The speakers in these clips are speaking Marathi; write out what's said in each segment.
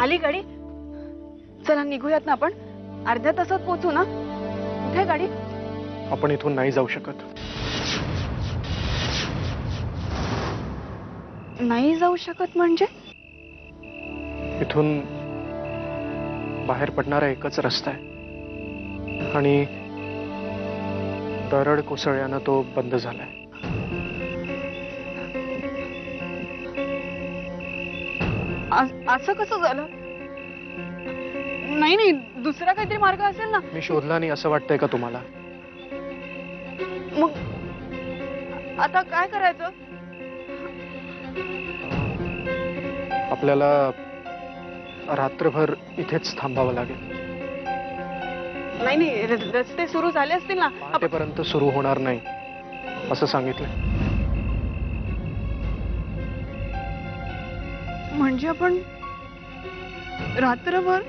आली गाडी? चला निघूयात ना आपण. अर्ध्या तासात पोहोचू ना. कुठे गाडी? आपण इथून नाही जाऊ शकत. नाही जाऊ शकत म्हणजे? इथून बाहेर पडणारा एकच रस्ता आहे आणि दरड कोसळल्यानं तो बंद झालाय. असं कसं झालं? नाही नाही, दुसरा काहीतरी मार्ग असेल ना. मी शोधला नाही असं वाटतंय का तुम्हाला? मग आता काय करायचं? आपल्याला रात्रभर इथेच थांबावं लागेल. नाही नाही, रस्ते सुरू झाले असतील ना. पहाटेपर्यंत सुरू होणार नाही असं सांगितलं. म्हणजे आपण रात्रभर?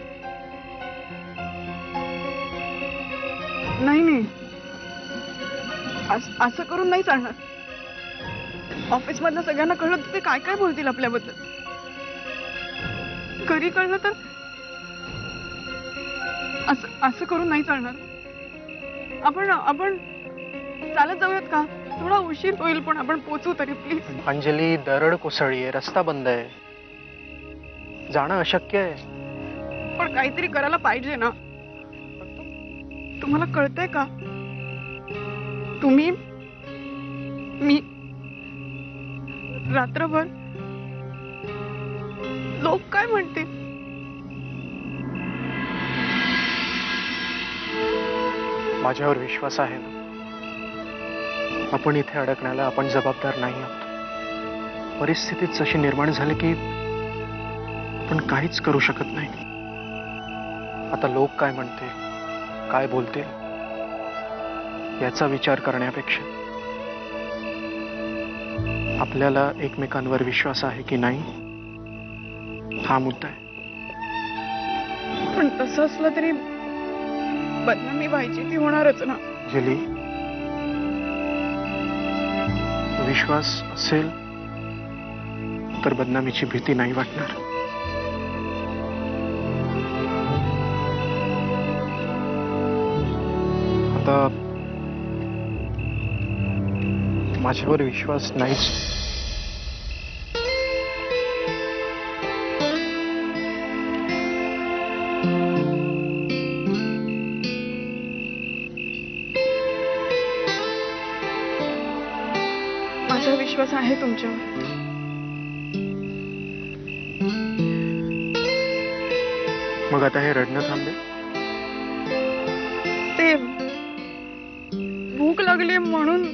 नाही नाही, असं करून नाही चालणार. ऑफिस मधल्या सगळ्यांना कळलं तर ते काय काय बोलतील आपल्याबद्दल. घरी कळलं तर असं करून नाही चालणार. आपण चालत जाऊयात का? थोडा उशीर होईल पण आपण पोचू तरी प्लीज. अंजली, दरड कोसळीये, रस्ता बंद आहे, जाणं अशक्य आहे. पण काहीतरी करायला पाहिजे ना. तुम्हाला कळतंय का? तुम्ही, मी, रात्रभर लोक काय म्हणते? माझ्यावर विश्वास आहे ना. आपण इथे अडकण्याला आपण जबाबदार नाही आहोत. परिस्थितीच अशी निर्माण झाली की आपण काहीच करू शकत नाही. आता लोक काय म्हणते, काय बोलतील याचा विचार करण्यापेक्षा आपल्याला एकमेकांवर विश्वास आहे की नाही हा मुद्दा आहे. पण तसं असलं तरी बदनामी व्हायची ती होणारच ना. अंजली, विश्वास असेल तर बदनामीची भीती नाही वाटणार. आता माझ्यावर विश्वास नाहीच. माझा विश्वास आहे तुमच्यावर. मग आता हे रडणं थांबेल? ते भूक लागली म्हणून.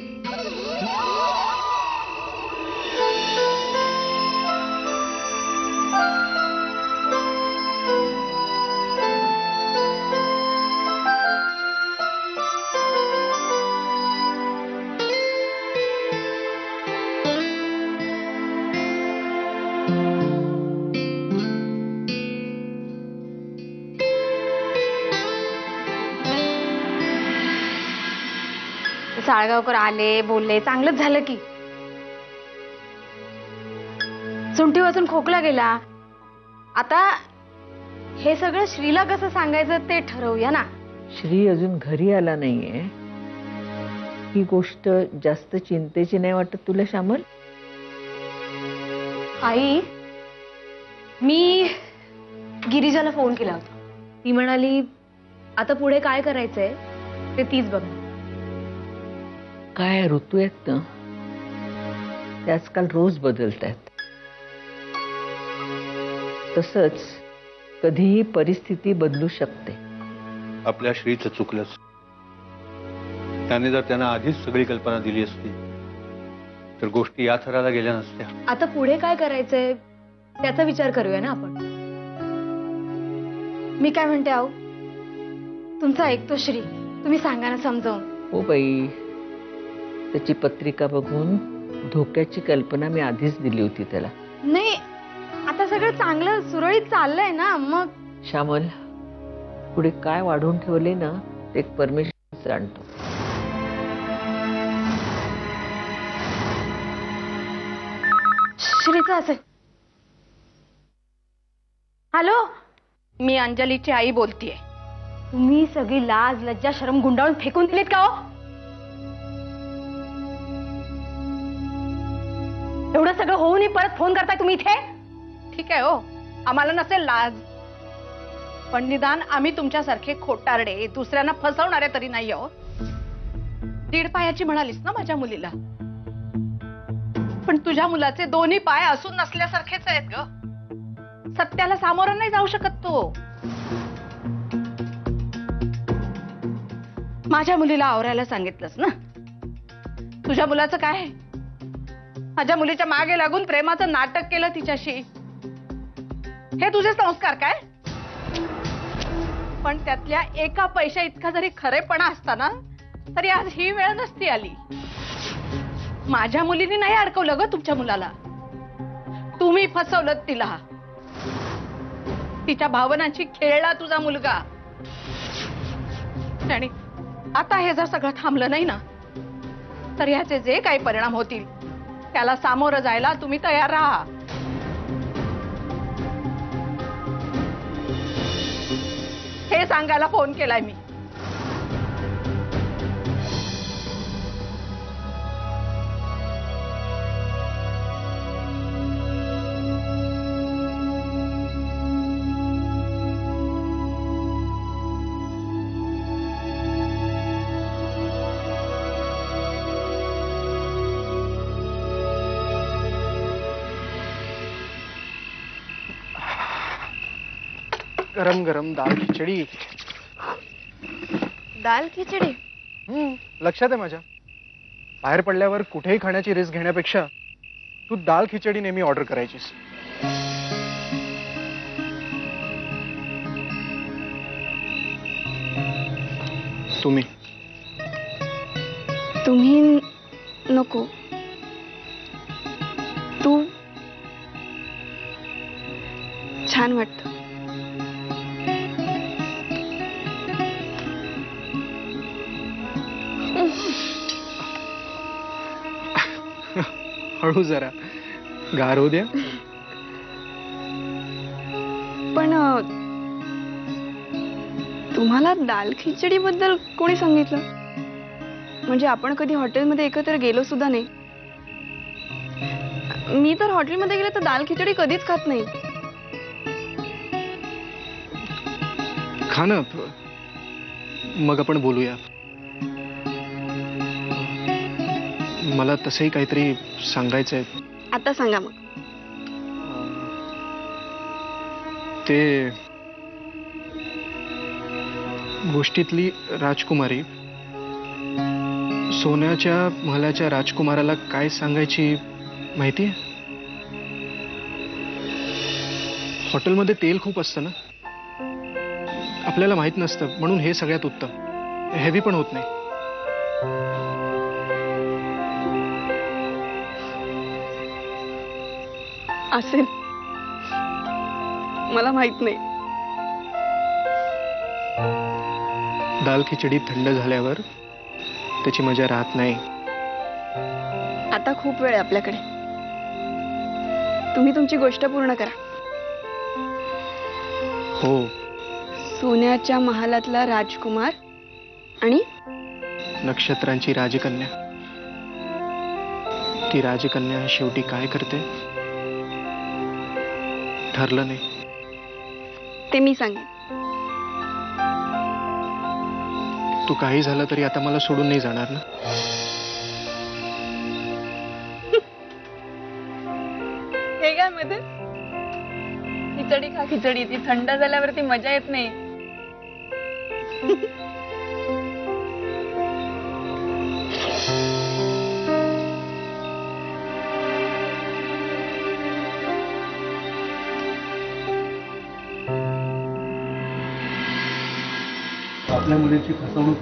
साळगावकर आले, बोलले, चांगलंच झालं की. सुंठी वाचून खोकला गेला. आता हे सगळं श्रीला कसं सांगायचं ते ठरवूया ना. श्री अजून घरी आला नाहीये ही गोष्ट जास्त चिंतेची नाही वाटत तुला श्यामल? आई, मी गिरिजाला फोन केला होता. ती म्हणाली आता पुढे काय करायचंय ते तीच बघ. काय ऋतू आहेत ना ते आजकाल रोज बदलत आहेत. तसंच कधीही परिस्थिती बदलू शकते. आपल्या श्रीचं चुकलंच. त्याने जर त्यांना आधीच सगळी कल्पना दिली असती तर गोष्टी या थराला गेल्या नसत्या. आता पुढे काय करायचंय त्याचा विचार करूया ना आपण. मी काय म्हणते आहो, तुमचं ऐकतो श्री, तुम्ही सांगा ना समजावून. हो बाई, त्याची पत्रिका बघून धोक्याची कल्पना मी आधीच दिली होती त्याला. नाही, आता सगळं चांगलं सुरळीत चाललंय ना. मग श्यामल, पुढे काय वाढून ठेवले ना ते परमेश्वर जाणतो. श्रीचा असेल. हॅलो, मी अंजलीची आई बोलतीये. तुम्ही सगळी लाज लज्जा शरम गुंडाळून फेकून दिलीत का हो? एवढं सगळं होऊनही परत फोन करताय तुम्ही इथे? ठीक आहे हो, आम्हाला नसेल लाज, पण निदान आम्ही तुमच्यासारखे खोटारडे दुसऱ्यांना फसवणारे तरी नाही हो. दीड पायाची म्हणालीस ना माझ्या मुलीला, पण तुझ्या मुलाचे दोन्ही पाय असून नसल्यासारखेच आहेत ग. सत्याला सामोरं नाही जाऊ शकत तो. माझ्या मुलीला आवरायला सांगितलंस ना. तुझ्या मुलाचं काय? माझ्या मुलीच्या मागे लागून प्रेमाचं नाटक केलं तिच्याशी. हे तुझे संस्कार काय? पण त्यातल्या एका पैशा इतका जरी खरेपणा असता ना तरी आज ही वेळ नसती आली. माझ्या मुलीने नाही अडकवलं ग तुमच्या मुलाला, तुम्ही फसवलं तिला. तिच्या भावनांची खेळला तुझा मुलगा. आणि आता हे जर सगळं थांबलं नाही ना तर ह्याचे जे काही परिणाम होतील त्याला सामोरं जायला तुम्ही तयार राहा. हे सांगायला फोन केलाय मी. गरम गरम दाल खिचडी. दाल खिचडी? लक्षात आहे माझ्या. बाहेर पडल्यावर कुठेही खाण्याची रिस्क घेण्यापेक्षा तू दाल खिचडी नेहमी ऑर्डर करायचीस. तुम्ही तुम्ही नको, तू छान वाटत. हळू जरा, गार होऊ द्या. पण तुम्हाला दाल खिचडी बद्दल कोणी सांगितलं? म्हणजे आपण कधी हॉटेलमध्ये एकत्र गेलो सुद्धा नाही. मी तर हॉटेलमध्ये गेले तर दाल खिचडी कधीच खात नाही. खा ना, मग आपण बोलूया. मला तसंही काहीतरी सांगायचंय. आता सांगा मग. ते गोष्टीतली राजकुमारी सोन्याच्या महालाच्या राजकुमाराला काय सांगायची माहितीये? हॉटेलमध्ये तेल खूप असतं ना, आपल्याला माहित नसतं, म्हणून हे सगळ्यात उत्तम. हेवी पण होत नाही. असेल, मला माहित नाही. दाल खिचडी थंड झाल्यावर त्याची मजा राहत नाही. आता खूप वेळ आहे आपल्याकडे. तुम्ही तुमची गोष्ट पूर्ण करा. हो, सोन्याच्या महालातला राजकुमार आणि नक्षत्रांची राजकन्या. ती राजकन्या शेवटी काय करते ठरलं नाही. ते मी सांगेन. तू काही झालं तरी आता मला सोडून नाही जाणार ना? हे काय मध्ये खिचडी खा खिचडी. ती थंड झाल्यावरती मजा येत नाही. आपल्या मुलीची फसवणूक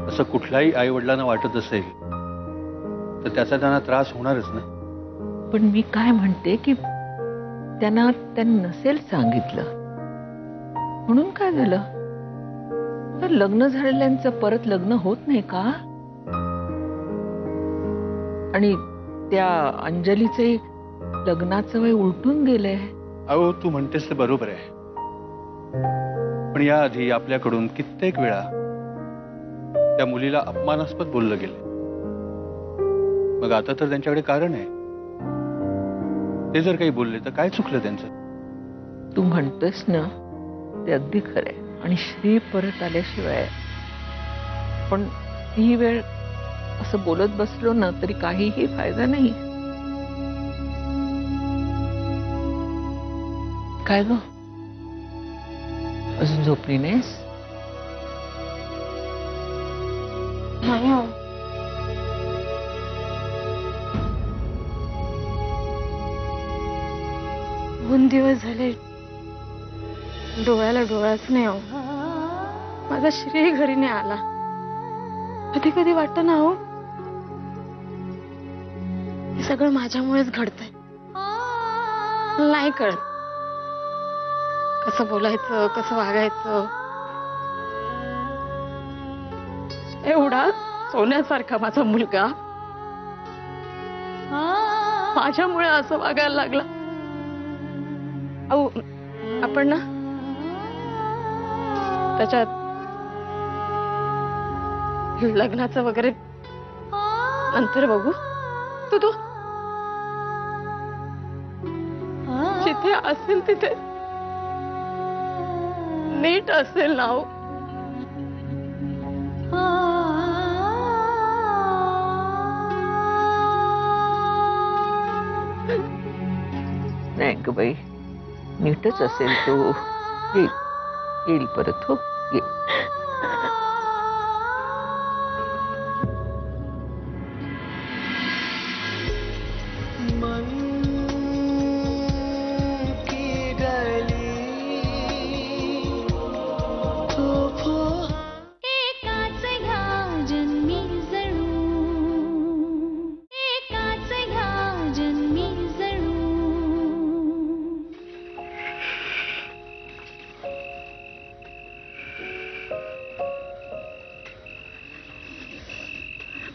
असं कुठल्याही आई वडिलांना वाटत असेल तर त्याचा त्यांना त्रास होणारच ना. पण मी काय म्हणते की त्यांनी नसेल सांगितलं म्हणून काय झालं? तर लग्न झालेल्यांचं परत लग्न होत नाही का? आणि त्या अंजलीचे लग्नाचं वय उलटून गेलंय. अहो तू म्हणतेस ते बरोबर आहे, पण याआधी आपल्याकडून कित्येक वेळा त्या मुलीला अपमानास्पद बोललं गेलं. मग आता तर त्यांच्याकडे कारण आहे. ते जर काही बोलले तर काय चुकलं त्यांचं? तू म्हणतोस ना ते अगदी खरंय. आणि श्री परत आल्याशिवाय पण ही वेळ असं बोलत बसलो ना तरी काहीही फायदा नाही. काय ग अजून झोपली नाहीस? नाही हो. 2 दिवस झाले डोळ्याला डोळाच नाही हो. माझा श्री घरी नाही आला. कधी कधी वाटतं ना हो हे सगळं माझ्यामुळेच घडतंय. नाही कळत कसं बोलायचं कसं वागायचं. एवढा सोन्यासारखा माझा मुलगा माझ्यामुळे असं वागायला लागला. अहो आपण ना त्याच्यात लग्नाचं वगैरे नंतर बघू. तू जिथे असेल तिथे नीट असेल ना हो. नाही ग बाई नीटच असेल तो. येईल परत. हो ये.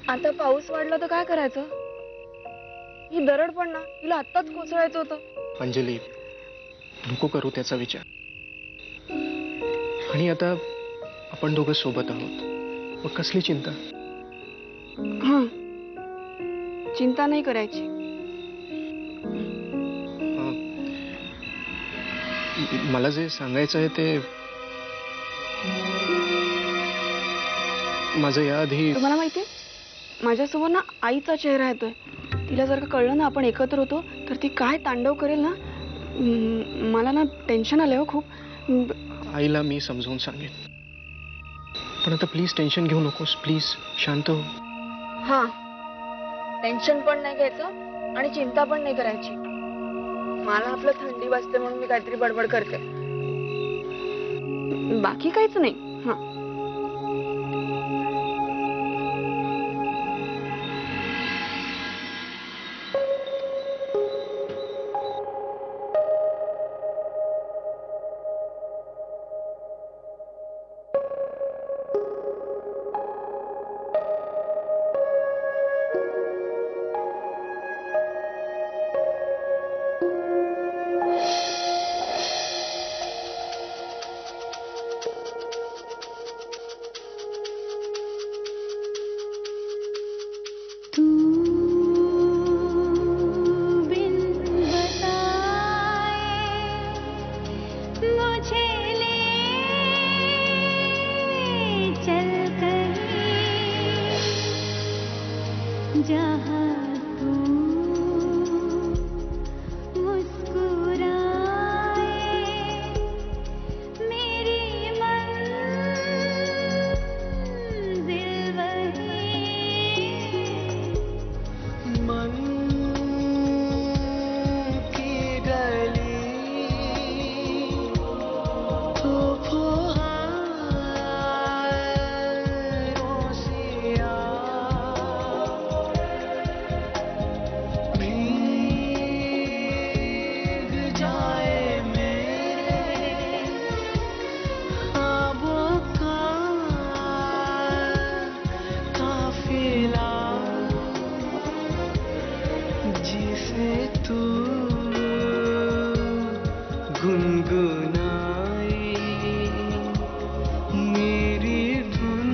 आता पाऊस वाढला तर काय करायचं? ही दरड पण ना हिला आत्ताच कोसळायचं होतं. अंजली नको करू त्याचा विचार. आणि आता आपण दोघं सोबत आहोत, मग कसली चिंता? चिंता नाही करायची. मला जे सांगायचं आहे ते माझं याआधी तुम्हाला माहितीये माझ्यासमोर ना आईचा चेहरा येतोय. तिला जर का कळलं ना आपण एकत्र होतो तर ती काय तांडव करेल ना. मला ना टेन्शन आलंय हो खूप. आईला मी समजावून सांगेन. पण आता प्लीज टेन्शन घेऊ नकोस. प्लीज शांत हो. हा टेन्शन पण नाही घ्यायचं आणि चिंता पण नाही करायची. मला आपलं थंडी वाजते म्हणून मी काहीतरी बडबड करते. बाकी काहीच नाही. हा जहाँ तू मुस्कुराए मेरी मंजिल वही मन की गली तो फुहारों से भीग जाए मेरे ख्वाबों का काफिला जिसे तू गुनगुनाए मेरी धुन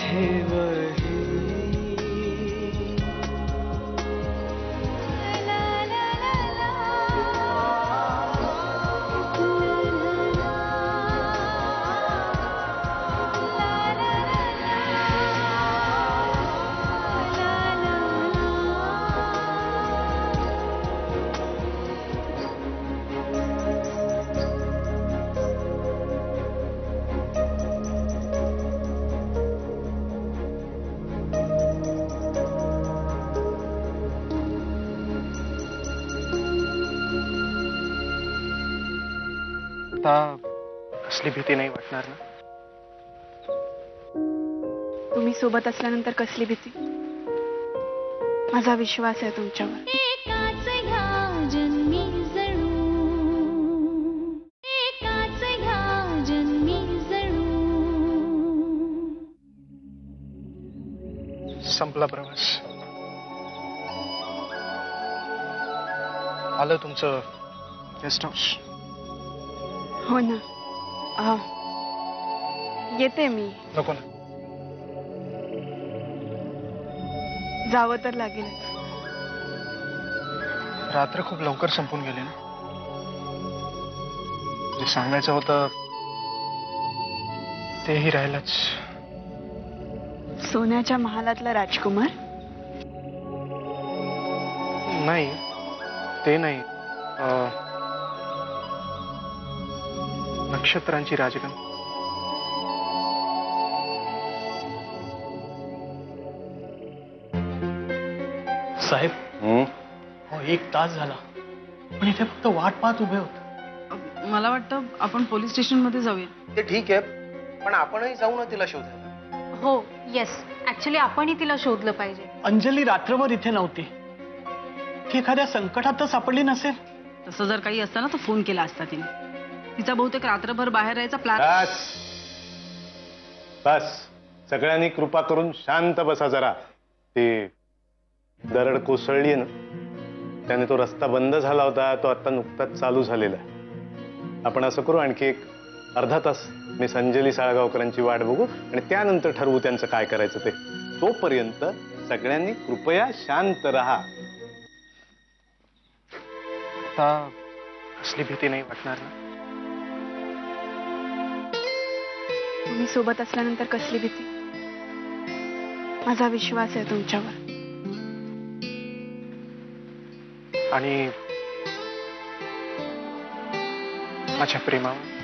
है वही ला ला ला ला आता कसली भीती नाही वाटणार ना? तुम्ही सोबत असल्यानंतर कसली भीती? माझा विश्वास आहे तुमच्यावर. एकाच ह्या जन्मी जणू एकाच ह्या जन्मी जणू संपला प्रवास. आलं तुमचं गेस्ट हाऊस. हो ना. येते मी. नको ना. जावं तर लागेलच. रात्र खूप लवकर संपून गेली ना. जे सांगायचं होतं तेही राहिलंच. सोन्याच्या महालातला राजकुमार. नाही, ते नाही. नक्षत्रांची राजगण. साहेब, हो 1 तास झाला पण इथे फक्त वाट पाहत उभे होते. मला वाटतं आपण पोलीस स्टेशन मध्ये जाऊया. ते ठीक आहे, पण आपणही जाऊ ना तिला शोधायला. हो येस, ऍक्च्युली आपणही तिला शोधलं पाहिजे. अंजली रात्रभर इथे नव्हती. ती एखाद्या संकटात तर सापडली नसेल. तसं जर काही असतं ना तर फोन केला असता तिने. तिचा बहुतेक रात्रभर बाहेर राहायचा प्लॅन. बस बस, सगळ्यांनी कृपा करून शांत बसा जरा. ते दरड कोसळली ना, त्याने तो रस्ता बंद झाला होता, तो आता नुकताच चालू झालेला आहे. आपण असं करू, आणखी एक अर्धा तास मी संजली साळगावकरांची वाट बघू आणि त्यानंतर ठरवू त्यांचं काय करायचं ते. तोपर्यंत सगळ्यांनी कृपया शांत राहा. आता कसली भीती नाही वाटणार ना. तुम्ही सोबत असल्यानंतर कसली भीती. माझा विश्वास आहे तुमच्यावर. आणि माझ्या प्रेमावर.